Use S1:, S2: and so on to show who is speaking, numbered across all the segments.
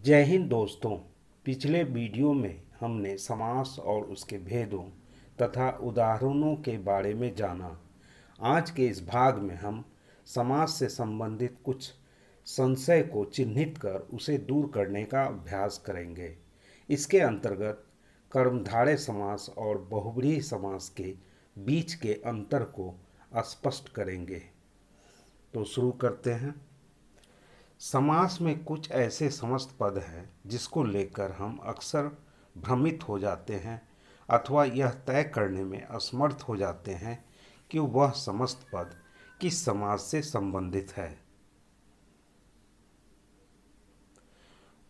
S1: जय हिंद दोस्तों। पिछले वीडियो में हमने समास और उसके भेदों तथा उदाहरणों के बारे में जाना। आज के इस भाग में हम समास से संबंधित कुछ संशय को चिन्हित कर उसे दूर करने का अभ्यास करेंगे। इसके अंतर्गत कर्मधारय समास और बहुब्रीहि समास के बीच के अंतर को स्पष्ट करेंगे। तो शुरू करते हैं। समास में कुछ ऐसे समस्त पद हैं जिसको लेकर हम अक्सर भ्रमित हो जाते हैं अथवा यह तय करने में असमर्थ हो जाते हैं कि वह समस्त पद किस समास से संबंधित है।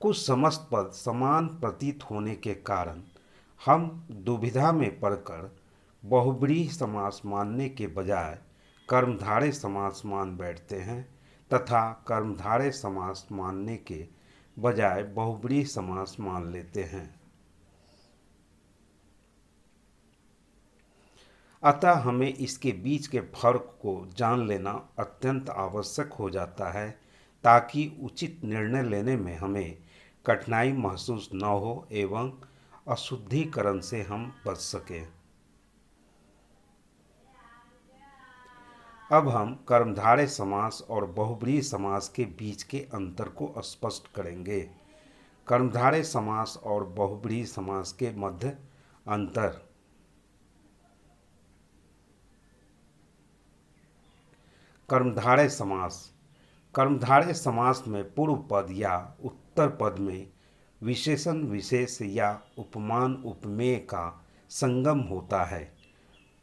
S1: कुछ समस्त पद समान प्रतीत होने के कारण हम दुविधा में पड़कर बहुब्रीहि समास मानने के बजाय कर्मधारय समास मान बैठते हैं तथा कर्मधारय समास मानने के बजाय बहुब्रीहि समास मान लेते हैं। अतः हमें इसके बीच के फर्क को जान लेना अत्यंत आवश्यक हो जाता है ताकि उचित निर्णय लेने में हमें कठिनाई महसूस न हो एवं अशुद्धिकरण से हम बच सकें। अब हम कर्मधारय समास और बहुब्रीहि समास के बीच के अंतर को स्पष्ट करेंगे। कर्मधारय समास और बहुब्रीहि समास के मध्य अंतर। कर्मधारय समास। कर्मधारय समास में पूर्व पद या उत्तर पद में विशेषण विशेष या उपमान उपमेय का संगम होता है।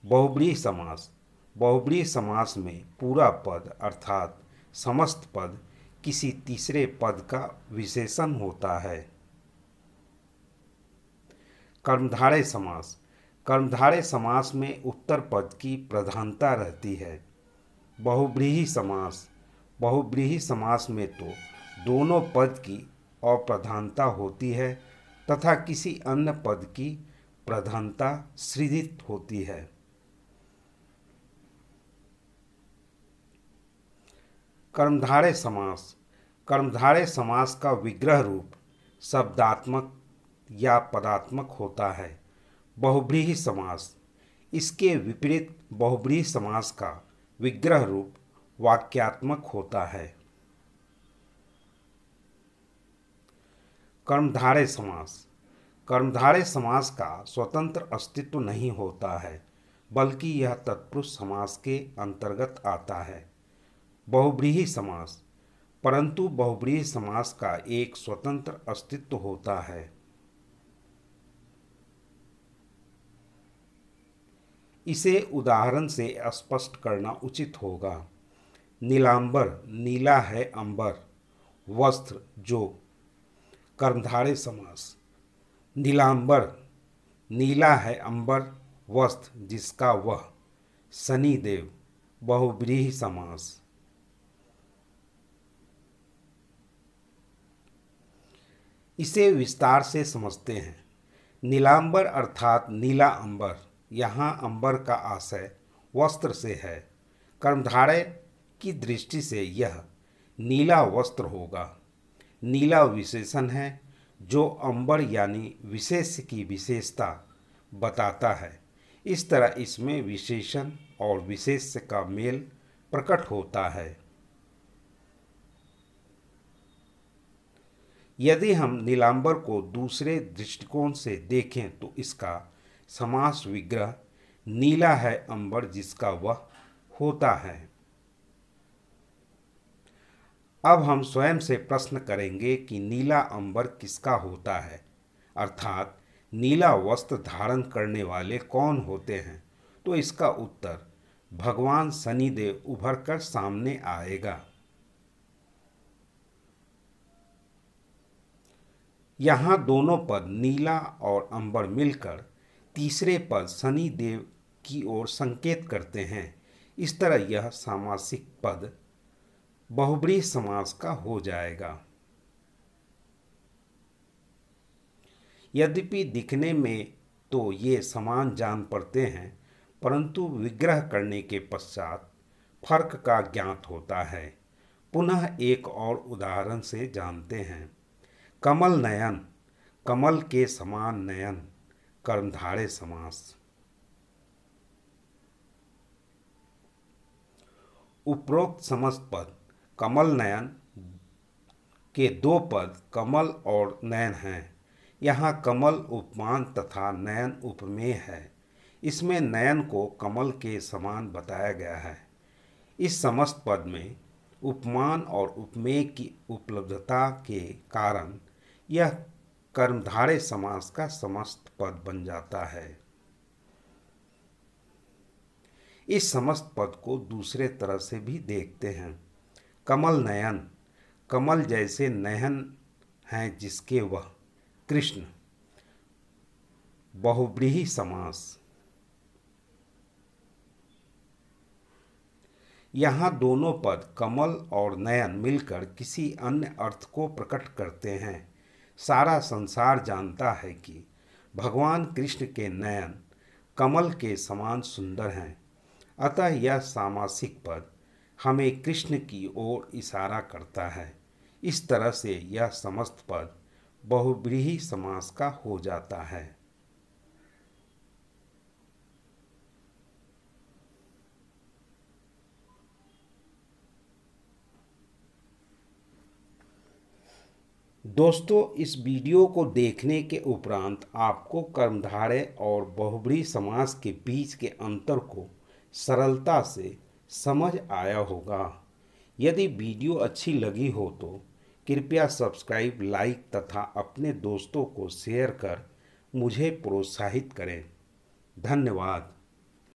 S1: बहुब्रीहि समास। बहुब्रीहि समास में पूरा पद अर्थात समस्त पद किसी तीसरे पद का विशेषण होता है। कर्मधारय समास। कर्मधारय समास में उत्तर पद की प्रधानता रहती है। बहुब्रीहि समास। बहुब्रीहि समास में तो दोनों पद की अप्रधानता होती है तथा किसी अन्य पद की प्रधानता सृजित होती है। कर्मधारय समास। कर्मधारय समास का विग्रह रूप शब्दात्मक या पदात्मक होता है। बहुब्रीहि समास। इसके विपरीत बहुब्रीहि समास का विग्रह रूप वाक्यात्मक होता है। कर्मधारय समास। कर्मधारय समास का स्वतंत्र अस्तित्व नहीं होता है बल्कि यह तत्पुरुष समास के अंतर्गत आता है। बहुब्रीहि समास। परंतु बहुब्रीहि समास का एक स्वतंत्र अस्तित्व होता है। इसे उदाहरण से स्पष्ट करना उचित होगा। नीलांबर, नीला है अंबर, वस्त्र जो। कर्मधारय समास। नीलांबर, नीला है अंबर, वस्त्र जिसका वह। शनिदेव। बहुब्रीहि समास। इसे विस्तार से समझते हैं। नीलांबर अर्थात नीला अंबर। यहाँ अंबर का आशय वस्त्र से है। कर्मधारय की दृष्टि से यह नीला वस्त्र होगा। नीला विशेषण है जो अंबर यानी विशेष की विशेषता बताता है। इस तरह इसमें विशेषण और विशेष का मेल प्रकट होता है। यदि हम नीलांबर को दूसरे दृष्टिकोण से देखें तो इसका समास विग्रह नीला है अंबर जिसका वह होता है। अब हम स्वयं से प्रश्न करेंगे कि नीला अंबर किसका होता है अर्थात नीला वस्त्र धारण करने वाले कौन होते हैं। तो इसका उत्तर भगवान शनिदेव उभर कर सामने आएगा। यहाँ दोनों पद नीला और अंबर मिलकर तीसरे पद शनि देव की ओर संकेत करते हैं। इस तरह यह सामासिक पद बहुब्रीहि समास का हो जाएगा। यद्यपि दिखने में तो ये समान जान पड़ते हैं परंतु विग्रह करने के पश्चात फर्क का ज्ञात होता है। पुनः एक और उदाहरण से जानते हैं। कमल नयन, कमल के समान नयन, कर्मधारय समास। उपरोक्त समस्त पद कमल नयन के दो पद कमल और नयन हैं। यहाँ कमल उपमान तथा नयन उपमेय है। इसमें नयन को कमल के समान बताया गया है। इस समस्त पद में उपमान और उपमेय की उपलब्धता के कारण यह कर्मधारय समास का समस्त पद बन जाता है। इस समस्त पद को दूसरे तरह से भी देखते हैं। कमल नयन, कमल जैसे नयन हैं जिसके वह कृष्ण। बहुव्रीहि समास। यहाँ दोनों पद कमल और नयन मिलकर किसी अन्य अर्थ को प्रकट करते हैं। सारा संसार जानता है कि भगवान कृष्ण के नयन कमल के समान सुंदर हैं। अतः यह सामासिक पद हमें कृष्ण की ओर इशारा करता है। इस तरह से यह समस्त पद बहुव्रीहि समास का हो जाता है। दोस्तों, इस वीडियो को देखने के उपरांत आपको कर्मधारय और बहुव्रीहि समास के बीच के अंतर को सरलता से समझ आया होगा। यदि वीडियो अच्छी लगी हो तो कृपया सब्सक्राइब, लाइक तथा अपने दोस्तों को शेयर कर मुझे प्रोत्साहित करें। धन्यवाद।